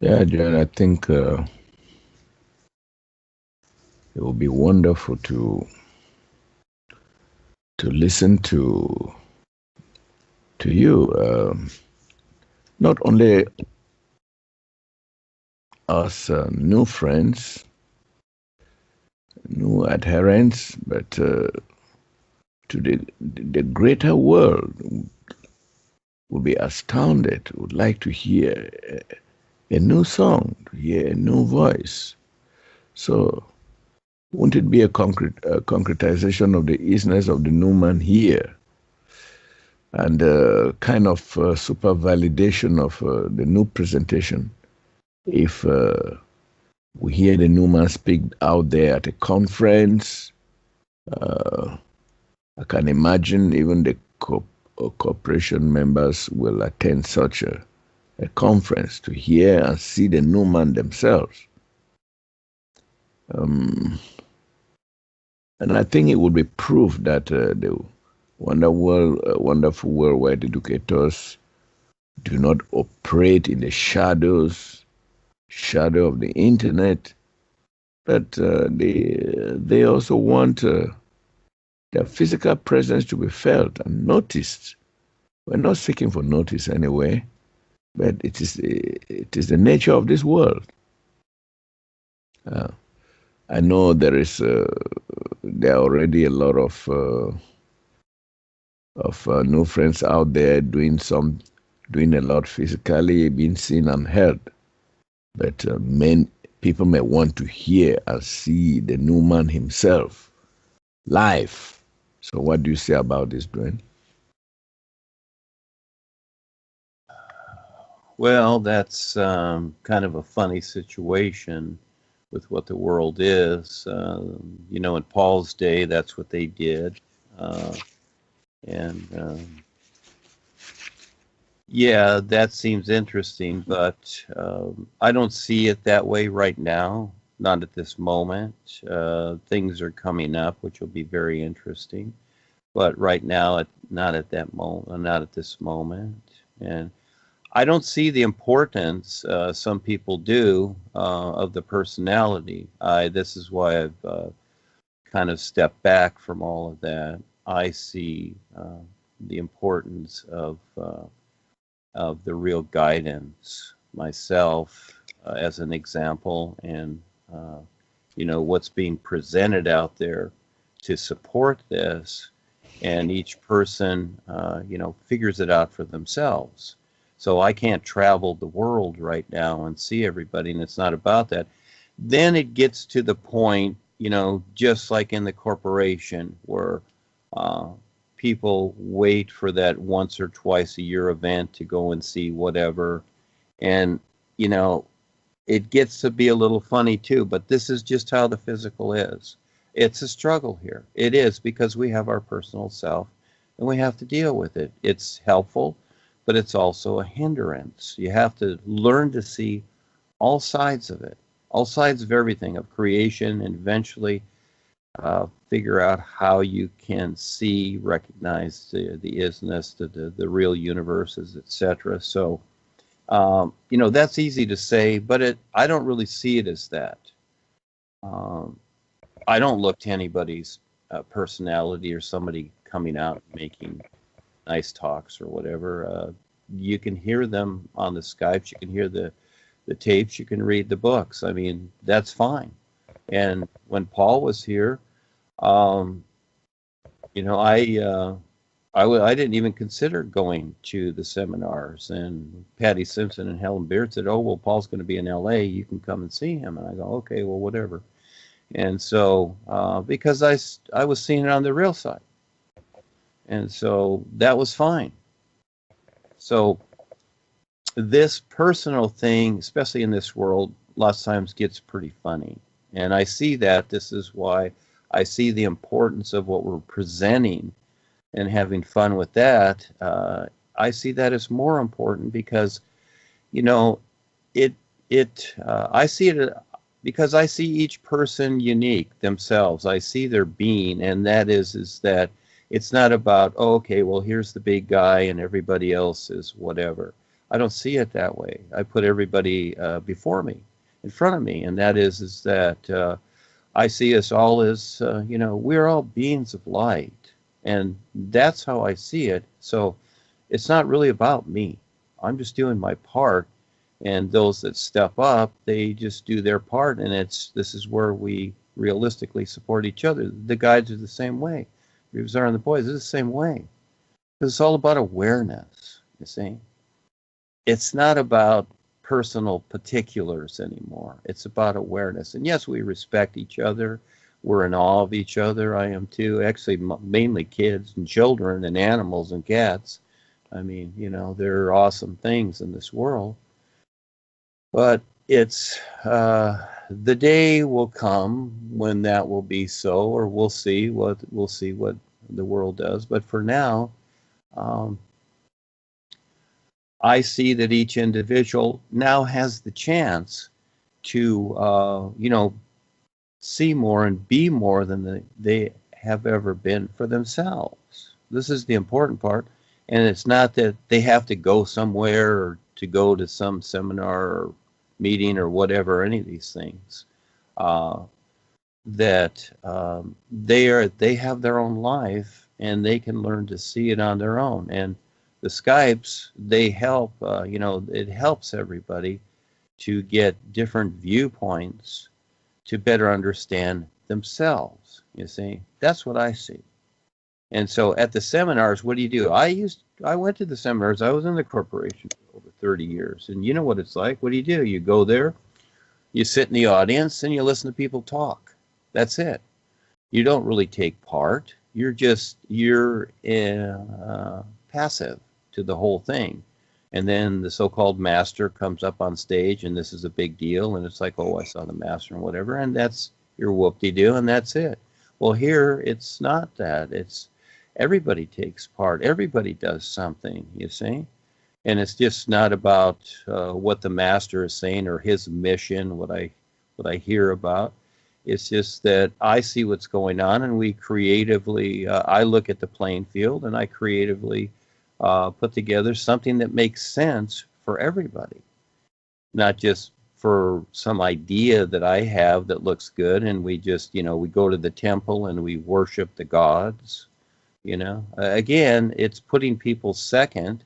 Yeah, John, I think it would be wonderful to listen to you, not only as new friends, new adherents, but to the greater world would be astounded, would like to hear a new song, to hear a new voice. So won't it be a concretization of the isness of the Numan here, and kind of super validation of the new presentation if we hear the Numan speak out there at a conference? I can imagine even the corporation members will attend such a conference to hear and see the Numan themselves. And I think it would be proof that the wonderful worldwide educators do not operate in the shadow of the internet, but they also want their physical presence to be felt and noticed. We're not seeking for notice anyway, but it is the nature of this world. I know there are already a lot of new friends out there doing a lot physically, being seen and heard, but people may want to hear and see the Numan himself live. So what do you say about this, Duane? Well, that's kind of a funny situation with what the world is. In Paul's day, that's what they did. Yeah, that seems interesting, but I don't see it that way right now, not at this moment. Things are coming up, which will be very interesting, but right now, not at this moment. And I don't see the importance, some people do, of the personality. This is why I've kind of stepped back from all of that. I see the importance of the real guidance myself, as an example, and what's being presented out there to support this, and each person figures it out for themselves. So I can't travel the world right now and see everybody, and it's not about that. Then it gets to the point, just like in the corporation, where people wait for that once or twice a year event to go and see whatever. And, it gets to be a little funny too, but this is just how the physical is. It's a struggle here. It is, because we have our personal self and we have to deal with it. It's helpful, but it's also a hindrance. You have to learn to see all sides of it, all sides of everything, of creation, and eventually figure out how you can see, recognize the isness, the real universes, etc. So, that's easy to say, but I don't really see it as that. I don't look to anybody's personality or somebody coming out making nice talks or whatever. You can hear them on the Skypes, you can hear the tapes, you can read the books. I mean, that's fine. And when Paul was here, I didn't even consider going to the seminars. And Patty Simpson and Helen Beard said, "Oh, well, Paul's going to be in L.A. You can come and see him." And I go, "Okay, well, whatever." And so, because I was seeing it on the real side, and so that was fine. So this personal thing, especially in this world, lots of times gets pretty funny. And I see that. This is why I see the importance of what we're presenting and having fun with that. I see that as more important because, you know, I see it because I see each person unique themselves. I see their being, and that is that it's not about, oh, okay, well, here's the big guy and everybody else is whatever. I don't see it that way. I put everybody before me, in front of me, and that is that I see us all as, we're all beings of light, and that's how I see it. So it's not really about me. I'm just doing my part, and those that step up, they just do their part, and this is where we realistically support each other. The guides are the same way. Reeves and the boys are the same way. It's all about awareness, you see. It's not about personal particulars anymore. It's about awareness. And yes, we respect each other. We're in awe of each other. I am too. Actually, mainly kids and children and animals and cats. I mean, there are awesome things in this world. But it's the day will come when that will be so, or we'll see what the world does. But for now, I see that each individual now has the chance to, see more and be more than they have ever been for themselves. This is the important part. And it's not that they have to go somewhere or to go to some seminar or meeting or whatever, any of these things. That they have their own life and they can learn to see it on their own. And the Skypes, they help, it helps everybody to get different viewpoints to better understand themselves, you see. That's what I see. And so at the seminars, what do? I went to the seminars. I was in the corporation for over 30 years. And you know what it's like. What do? You go there, you sit in the audience, and you listen to people talk. That's it. You don't really take part. You're passive to the whole thing. And then the so-called master comes up on stage, and this is a big deal. And it's like, oh, I saw the master and whatever. And that's your whoop-de-doo, and that's it. Well, here, it's not that. It's everybody takes part. Everybody does something, you see. And it's just not about what the master is saying or his mission, what I hear about. It's just that I see what's going on, and we creatively, I look at the playing field, and I creatively put together something that makes sense for everybody, not just for some idea that I have that looks good, and we just, we go to the temple and we worship the gods, Again, it's putting people second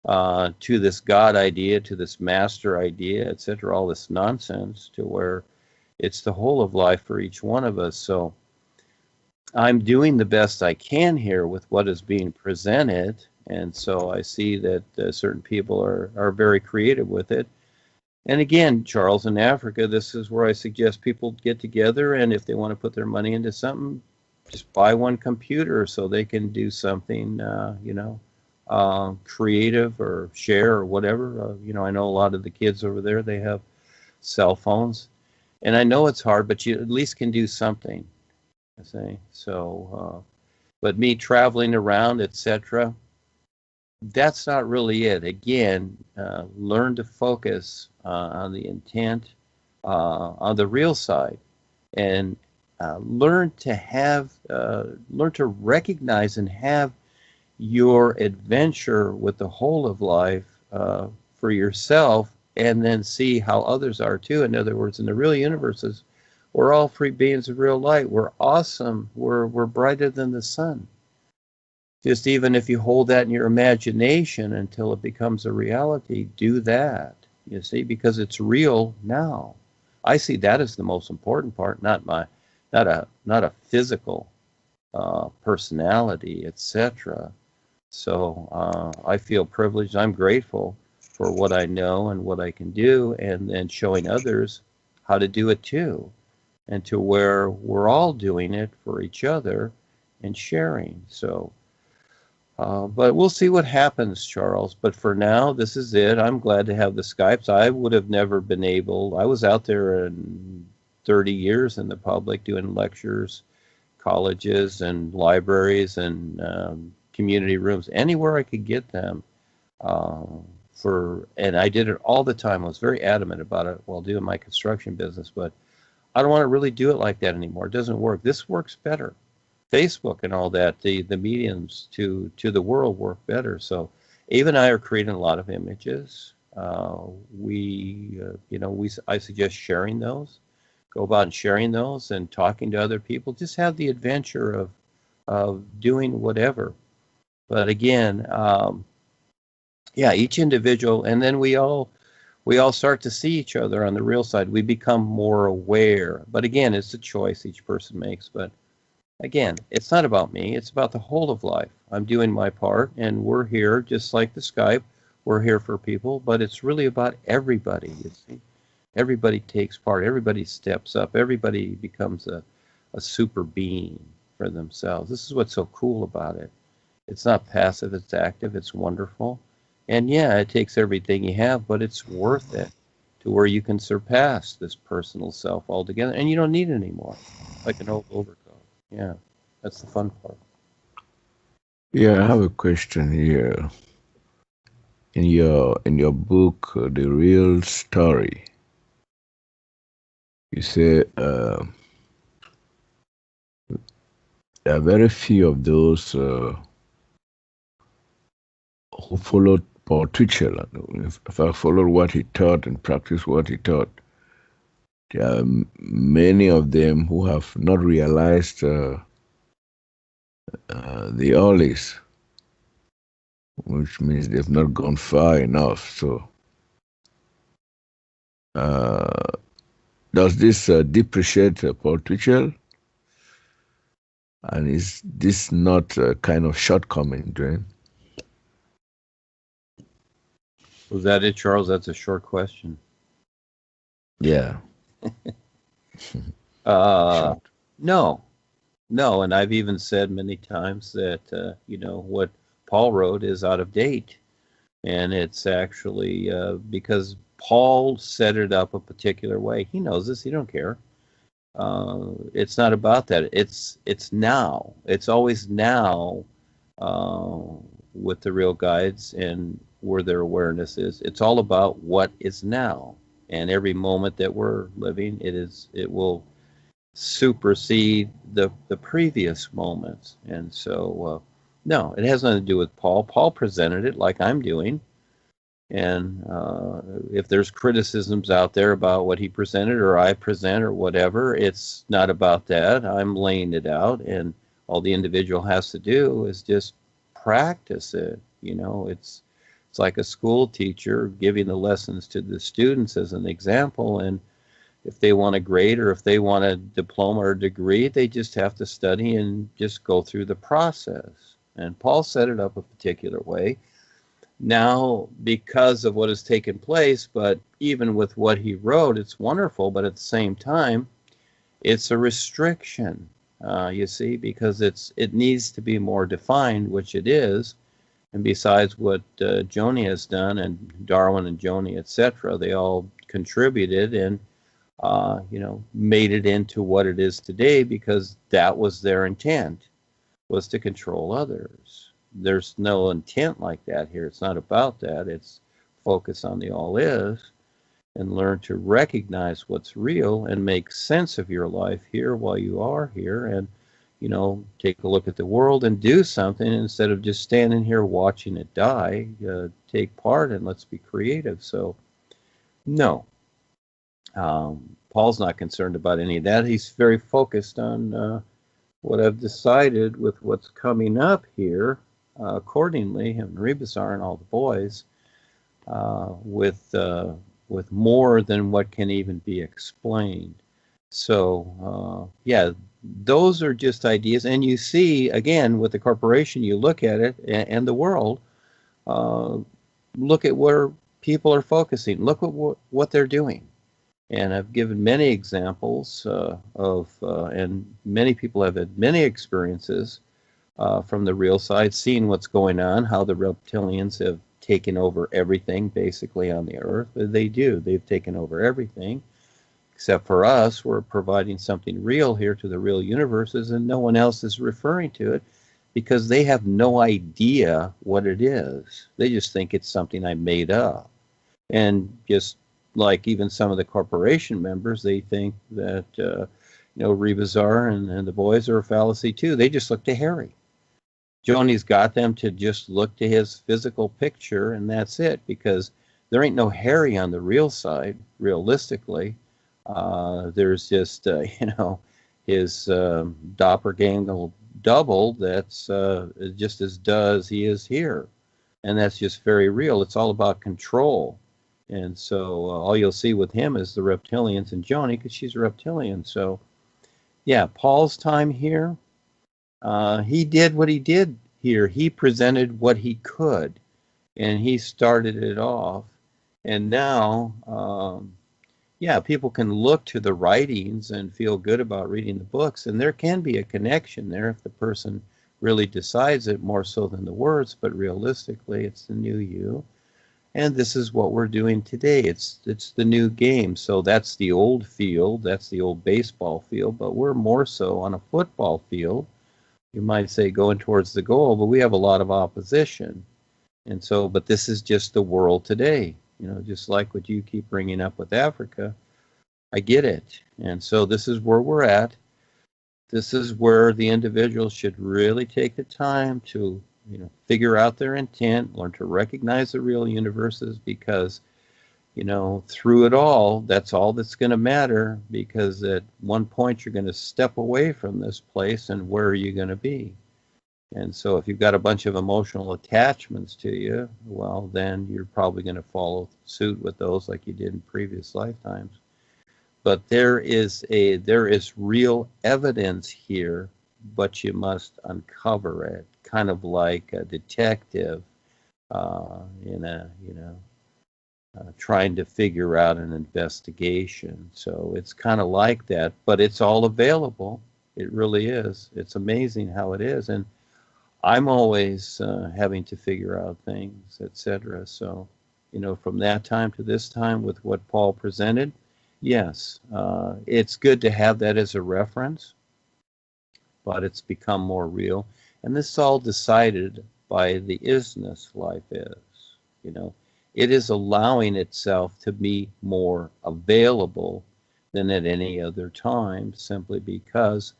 to this God idea, to this master idea, etc., all this nonsense, to where it's the whole of life for each one of us. So I'm doing the best I can here with what is being presented, and so I see that certain people are very creative with it. And again, Charles, in Africa, this is where I suggest people get together, and if they want to put their money into something, just buy one computer so they can do something, creative or share or whatever. I know a lot of the kids over there, they have cell phones. And I know it's hard, but you at least can do something, I say. So, but me traveling around, etc., that's not really it. Again, learn to focus on the intent, on the real side, and learn to recognize and have your adventure with the whole of life for yourself, and then see how others are too. In other words, in the real universes, we're all free beings of real light. We're awesome. We're brighter than the sun. Just even if you hold that in your imagination until it becomes a reality, do that, you see, because it's real now. I see that as the most important part, not a physical personality, etc. So I feel privileged. I'm grateful for what I know and what I can do, and then showing others how to do it too, and to where we're all doing it for each other and sharing. So, but we'll see what happens, Charles. But for now, this is it. I'm glad to have the Skypes. I would have never been able. I was out there in 30 years in the public doing lectures, colleges and libraries and community rooms, anywhere I could get them. And I did it all the time. I was very adamant about it while doing my construction business, but I don't want to really do it like that anymore. It doesn't work. This works better. Facebook and all that, the mediums to the world work better. So Ava and I are creating a lot of images. I suggest sharing those. Go about and sharing those and talking to other people. Just have the adventure of doing whatever. But again, each individual, and then we all start to see each other on the real side. We become more aware. But again, it's a choice each person makes. But again, it's not about me. It's about the whole of life. I'm doing my part, and we're here, just like the Skype. We're here for people, but it's really about everybody, you see. Everybody takes part. Everybody steps up. Everybody becomes a super being for themselves. This is what's so cool about it. It's not passive. It's active. It's wonderful. And yeah, it takes everything you have, but it's worth it to where you can surpass this personal self altogether, and you don't need it anymore, like an old overcoat. Yeah, that's the fun part. Yeah, I have a question here. In your book, The Real Story, you say there are very few of those who followed Paul Twitchell. If I followed what he taught and practiced what he taught, there are many of them who have not realized the all is, which means they've not gone far enough. So, does this depreciate Paul Twitchell? And is this not a kind of shortcoming, Duane? Was that it, Charles? That's a short question. Yeah. No, and I've even said many times that what Paul wrote is out of date, and it's actually because Paul set it up a particular way. He knows this. He don't care. It's not about that. It's now. It's always now with the real guides and where their awareness is. It's all about what is now, and every moment that we're living, it will supersede the previous moments. And so no, it has nothing to do with Paul. Paul presented it like I'm doing, and if there's criticisms out there about what he presented or I present or whatever, it's not about that. I'm laying it out, and all the individual has to do is just practice it. It's like a school teacher giving the lessons to the students as an example, and if they want a grade or if they want a diploma or degree, they just have to study and just go through the process. And Paul set it up a particular way. Now, because of what has taken place, but even with what he wrote, it's wonderful, but at the same time, it's a restriction, you see, because it needs to be more defined, which it is. And besides what Joni has done, and Darwin and Joni, etc., they all contributed and made it into what it is today, because that was their intent, was to control others. There's no intent like that here. It's not about that. It's focus on the all is and learn to recognize what's real and make sense of your life here while you are here, and take a look at the world and do something instead of just standing here watching it die. Take part and let's be creative. So no, Paul's not concerned about any of that. He's very focused on what I've decided with what's coming up here. Accordingly, him and Rebusar and all the boys, with more than what can even be explained. So, yeah, those are just ideas. And you see, again, with the corporation, you look at it and the world, uh, look at where people are focusing. Look at what they're doing. And I've given many examples and many people have had many experiences from the real side, seeing what's going on, how the reptilians have taken over everything basically on the earth. They do. They've taken over everything. Except for us, we're providing something real here to the real universes, and no one else is referring to it because they have no idea what it is. They just think it's something I made up. And just like even some of the corporation members, they think that, Rebazar and the boys are a fallacy too. They just look to Harry. Joni's got them to just look to his physical picture, and that's it, because there ain't no Harry on the real side, realistically. There's just, his doppelganger double that's just as does he is here. And that's just very real. It's all about control. And so all you'll see with him is the reptilians and Joni, because she's a reptilian. So, yeah, Paul's time here, he did what he did here. He presented what he could, and he started it off. And now, people can look to the writings and feel good about reading the books, and there can be a connection there if the person really decides it, more so than the words, but realistically, it's the new you. And this is what we're doing today. It's the new game. So that's the old field, that's the old baseball field, but we're more so on a football field. You might say going towards the goal, but we have a lot of opposition. And so, but this is just the world today. Just like what you keep bringing up with Africa, I get it. And so this is where we're at. This is where the individual should really take the time to, figure out their intent, learn to recognize the real universes, because, through it all, that's all that's going to matter, because at one point you're going to step away from this place, and where are you going to be? And so if you've got a bunch of emotional attachments to you, well, then you're probably going to follow suit with those like you did in previous lifetimes. But there is real evidence here, but you must uncover it, kind of like a detective trying to figure out an investigation. So it's kind of like that, but it's all available. It really is. It's amazing how it is. And I'm always having to figure out things, etc. So, from that time to this time with what Paul presented, yes, it's good to have that as a reference, but it's become more real. And this is all decided by the isness life is. It is allowing itself to be more available than at any other time, simply because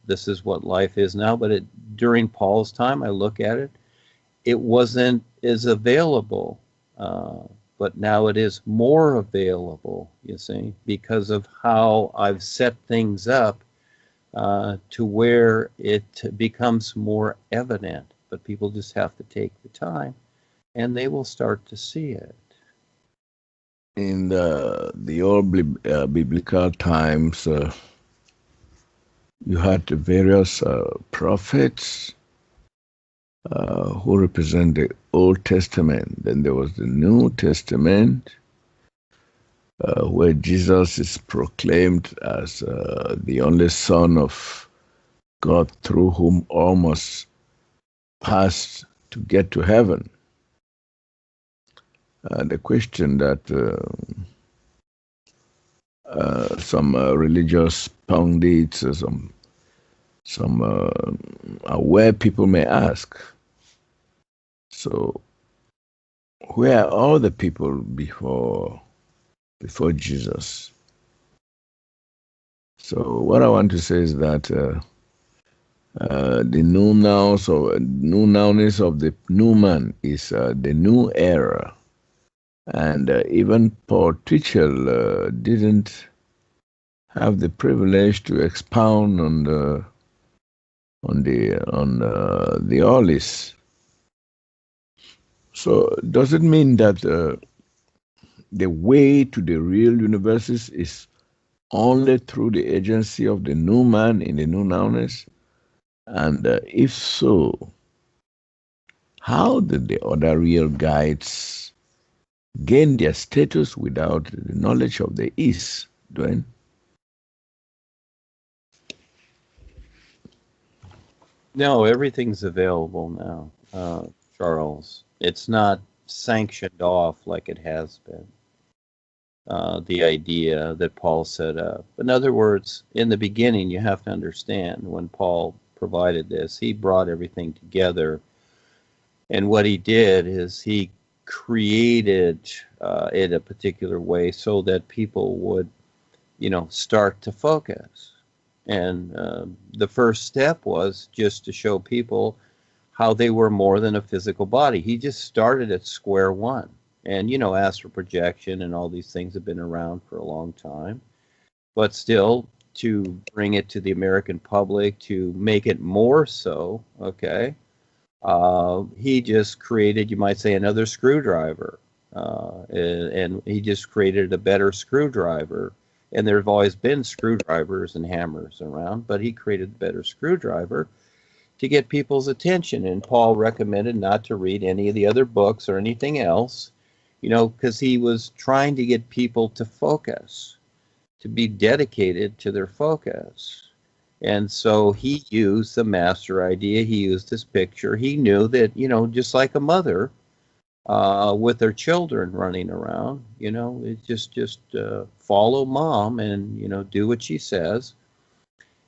this is what life is now. But during Paul's time, I look at it, it wasn't as available, but now it is more available, you see, because of how I've set things up to where it becomes more evident. But people just have to take the time, and they will start to see it. In the old biblical times, you had the various prophets who represent the Old Testament. Then there was the New Testament, where Jesus is proclaimed as the only Son of God, through whom all must pass to get to heaven. The question that some religious pundits, some aware people may ask, so where are all the people before Jesus? So what I want to say is that the NuNowness of the Numan is the new era. And even Paul Twitchell didn't have the privilege to expound on the Ollis. So does it mean that the way to the real universes is only through the agency of the Numan in the NuNowness? And if so, how did the other real guides gain their status without the knowledge of the East, Duane? No, everything's available now, Charles. It's not sanctioned off like it has been. The idea that Paul set up. In other words, in the beginning, you have to understand when Paul provided this, he brought everything together. And what he did is he created it a particular way so that people would, start to focus. And the first step was just to show people how they were more than a physical body. He just started at square one. And, astral projection and all these things have been around for a long time. But still, to bring it to the American public, to make it more so, okay, he just created, you might say, another screwdriver. And he just created a better screwdriver. And there have always been screwdrivers and hammers around, but he created a better screwdriver to get people's attention. And Paul recommended not to read any of the other books or anything else, because he was trying to get people to focus, to be dedicated to their focus. And so he used the master idea. He used this picture. He knew that, just like a mother with their children running around, it just follow mom and, do what she says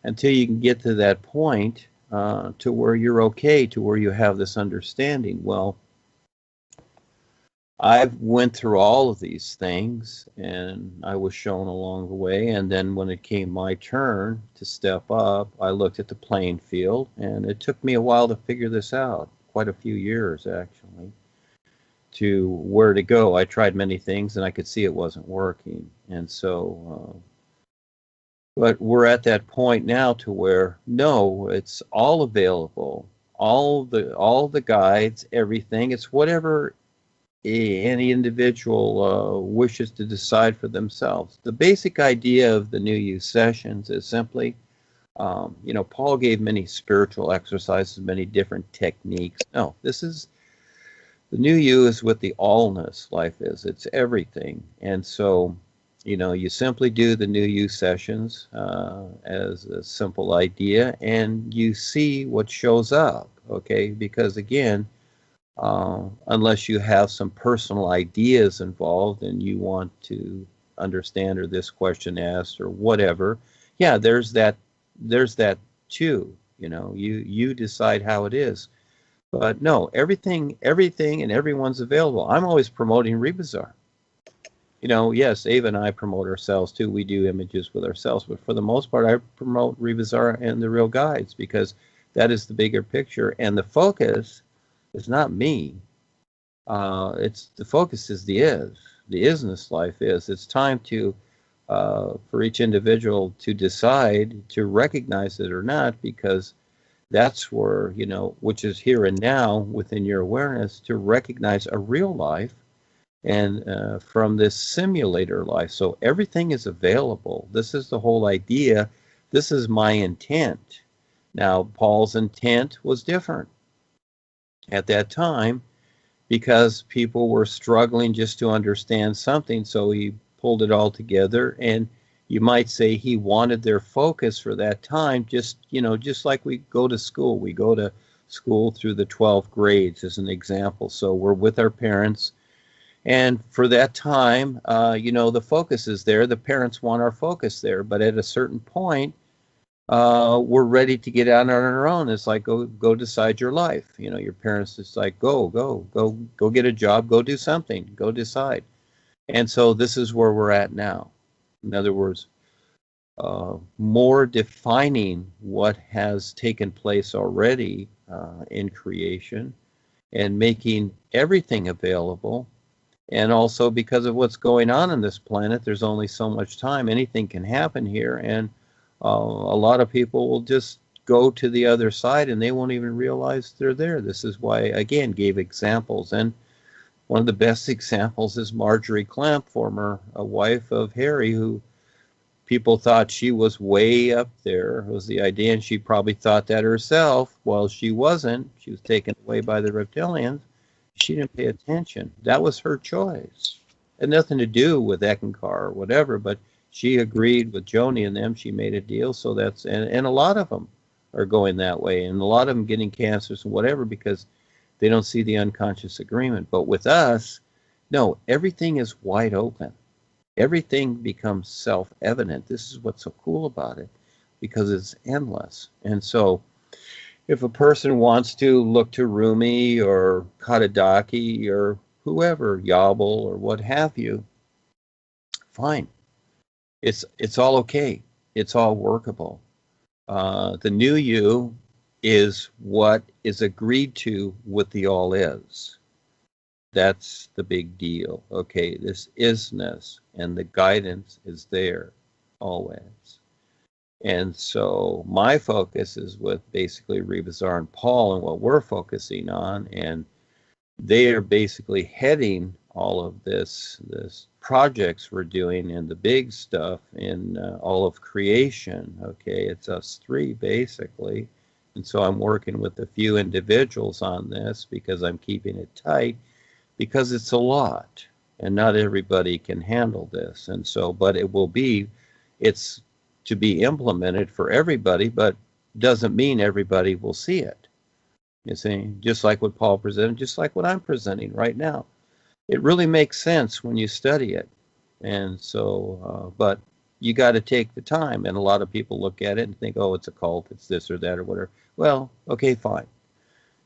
until you can get to that point to where you're okay, to where you have this understanding. Well, I've went through all of these things, and I was shown along the way. And then when it came my turn to step up, I looked at the playing field, and it took me a while to figure this out, quite a few years actually, to where to go. I tried many things, and I could see it wasn't working. And so, but we're at that point now to where, no, it's all available, all the guides, everything. It's whatever any individual wishes to decide for themselves. The basic idea of the New You sessions is simply, Paul gave many spiritual exercises, many different techniques. No, this is, the New You is what the allness life is. It's everything. And so, you simply do the New You sessions as a simple idea, and you see what shows up, okay? Because again, unless you have some personal ideas involved and you want to understand, or this question asked, or whatever, yeah, there's that too. You decide how it is. But no, everything and everyone's available. I'm always promoting Rebazar. Yes, Ava and I promote ourselves too. We do images with ourselves, but for the most part, I promote Rebazar and the real guides, because that is the bigger picture, and the focus is not me. It's the focus is the isness life is. It's time to for each individual to decide to recognize it or not, because that's where, which is here and now within your awareness, to recognize a real life and from this simulator life. So everything is available. This is the whole idea. This is my intent. Now, Paul's intent was different at that time, because people were struggling just to understand something. So he pulled it all together, and you might say he wanted their focus for that time. Just like we go to school. We go to school through the 12th grades as an example. So we're with our parents, and for that time, the focus is there. The parents want our focus there, but at a certain point, we're ready to get out on our own. It's like, go decide your life. Your parents, it's like, go get a job, go do something, go decide. And so this is where we're at now. In other words, more defining what has taken place already in creation, and making everything available. And also, because of what's going on this planet, there's only so much time. Anything can happen here, and a lot of people will just go to the other side, and they won't even realize they're there. This is why, again, gave examples. And one of the best examples is Marjorie Clamp, former wife of Harry, who people thought she was way up there, was the idea, and she probably thought that herself. Well, she wasn't. She was taken away by the reptilians. She didn't pay attention. That was her choice. It had nothing to do with Ekankar or whatever, but she agreed with Joni and them. She made a deal, so that's, and a lot of them are going that way, and a lot of them getting cancers and whatever because they don't see the unconscious agreement. But with us, no, everything is wide open. Everything becomes self-evident. This is what's so cool about it, because it's endless. And so if a person wants to look to Rumi or Katadaki or whoever, Yabel or what have you, fine. It's all okay. It's all workable. The new you is what is agreed to with the all is. That's the big deal. Okay, this isness and the guidance is there always. And so my focus is with basically Rebazar and Paul and what we're focusing on, and they are basically heading all of this projects we're doing and the big stuff in all of creation. Okay, it's us three basically. And so I'm working with a few individuals on this because I'm keeping it tight, because it's a lot and not everybody can handle this. And so, but it's to be implemented for everybody, but doesn't mean everybody will see it. You see, just like what Paul presented, just like what I'm presenting right now. It really makes sense when you study it. And so, but you got to take the time. And a lot of people look at it and think, oh, it's a cult, it's this or that or whatever. Well, okay, fine.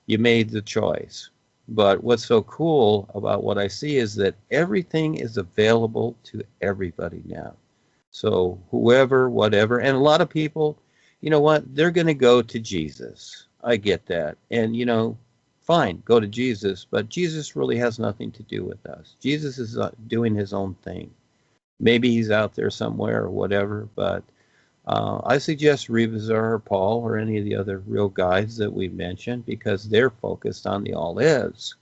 You made the choice. But what's so cool about what I see is that everything is available to everybody now. So whoever, whatever, and a lot of people, you know what, they're going to go to Jesus. I get that. And, you know, fine, go to Jesus, but Jesus really has nothing to do with us. Jesus is doing his own thing. Maybe he's out there somewhere or whatever, but I suggest Rebazar or Paul or any of the other real guides that we mentioned, because they're focused on the all is.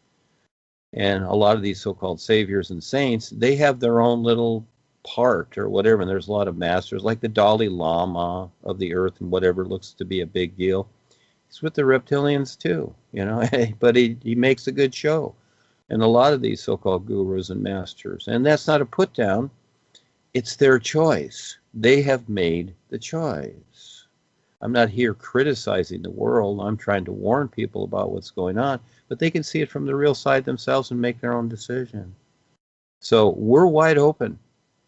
And a lot of these so-called saviors and saints, they have their own little part or whatever, and there's a lot of masters, like the Dalai Lama of the earth and whatever looks to be a big deal. He's with the reptilians too, you know, but he makes a good show. And a lot of these so-called gurus and masters, and that's not a put down, it's their choice. They have made the choice. I'm not here criticizing the world. I'm trying to warn people about what's going on, but they can see it from the real side themselves and make their own decision. So we're wide open.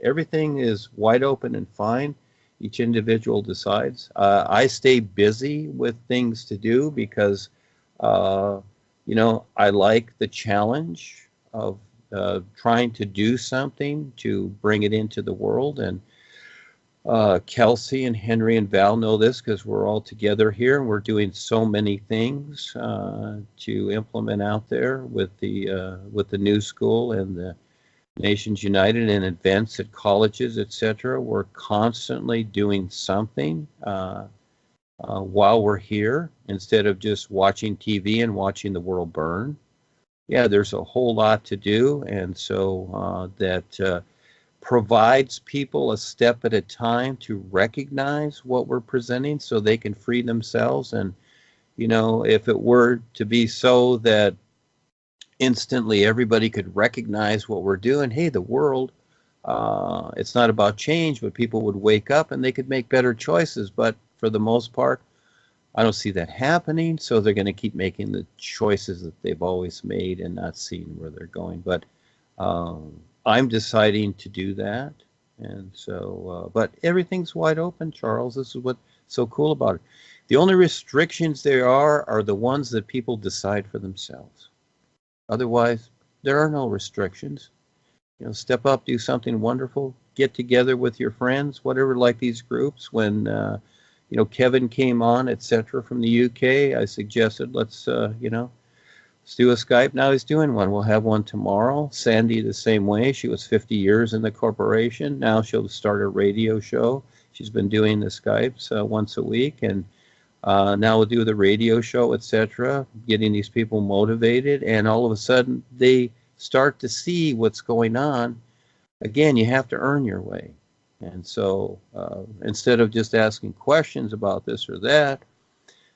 Everything is wide open and fine. Each individual decides. I stay busy with things to do because, you know, I like the challenge of trying to do something to bring it into the world. And Kelsey and Henry and Val know this because we're all together here and we're doing so many things to implement out there with the new school and the Nations United and events at colleges, etc. We're constantly doing something while we're here instead of just watching TV and watching the world burn. Yeah, there's a whole lot to do, and so that provides people a step at a time to recognize what we're presenting so they can free themselves. And, you know, if it were to be so that instantly everybody could recognize what we're doing, hey, the world, it's not about change, but people would wake up and they could make better choices. But for the most part, I don't see that happening, so they're going to keep making the choices that they've always made and not seeing where they're going. But I'm deciding to do that, and so, but everything's wide open, Charles. This is what's so cool about it. The only restrictions there are the ones that people decide for themselves. Otherwise, there are no restrictions. You know, step up, do something wonderful, get together with your friends, whatever, like these groups. When you know, Kevin came on, etc., from the UK, I suggested let's you know, let's do a Skype. Now he's doing one. We'll have one tomorrow. Sandy the same way. She was 50 years in the corporation. Now she'll start a radio show. She's been doing the Skypes once a week, and now we'll do the radio show, etc., getting these people motivated, and all of a sudden they start to see what's going on. Again, you have to earn your way. And so instead of just asking questions about this or that,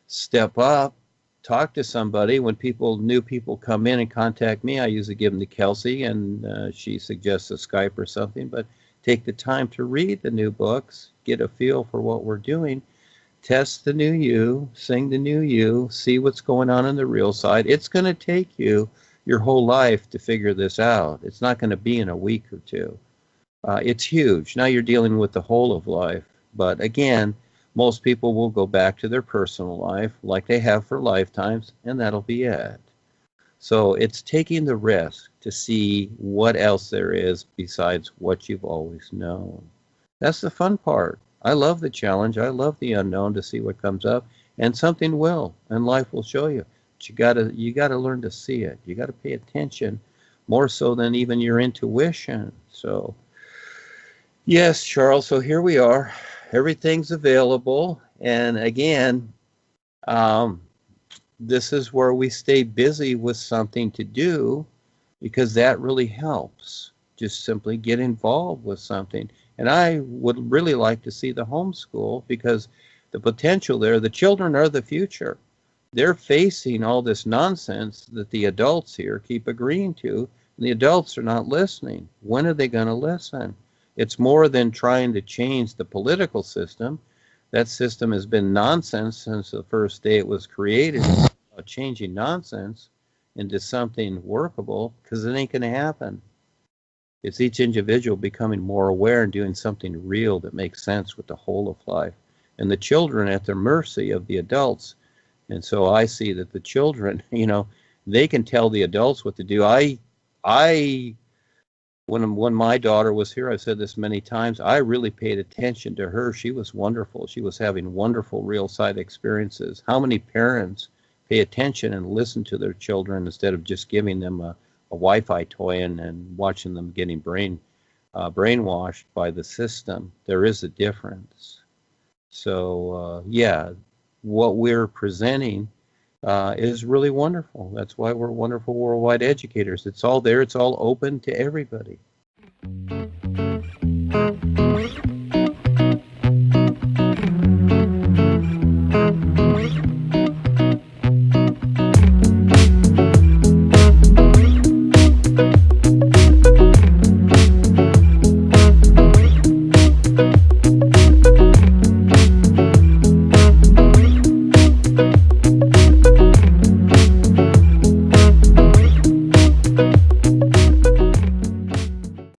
step up, talk to somebody. When new people come in and contact me, I usually give them to Kelsey, and she suggests a Skype or something. But take the time to read the new books, get a feel for what we're doing, test the new you, sing the new you, see what's going on the real side. It's going to take you your whole life to figure this out. It's not going to be in a week or two. It's huge. Now you're dealing with the whole of life. But again, most people will go back to their personal life like they have for lifetimes, and that'll be it. So it's taking the risk to see what else there is besides what you've always known. That's the fun part. I love the challenge. I love the unknown, to see what comes up, and something will, and life will show you. But you gotta learn to see it. You gotta pay attention, more so than even your intuition. So yes, Charles, so here we are. Everything's available. And again, this is where we stay busy with something to do, because that really helps. Just simply get involved with something. And I would really like to see the homeschool, because the potential there, the children are the future. They're facing all this nonsense that the adults here keep agreeing to, and the adults are not listening. When are they going to listen? It's more than trying to change the political system. That system has been nonsense since the first day it was created. Changing nonsense into something workable, because it ain't going to happen. It's each individual becoming more aware and doing something real that makes sense with the whole of life. And the children at the mercy of the adults. And so I see that the children, they can tell the adults what to do. When my daughter was here, I've said this many times, I really paid attention to her. She was wonderful. She was having wonderful real side experiences. How many parents pay attention and listen to their children instead of just giving them a Wi-Fi toy and watching them getting brainwashed by the system? There is a difference. So yeah, what we're presenting is really wonderful. That's why we're wonderful worldwide educators. It's all there. It's all open to everybody.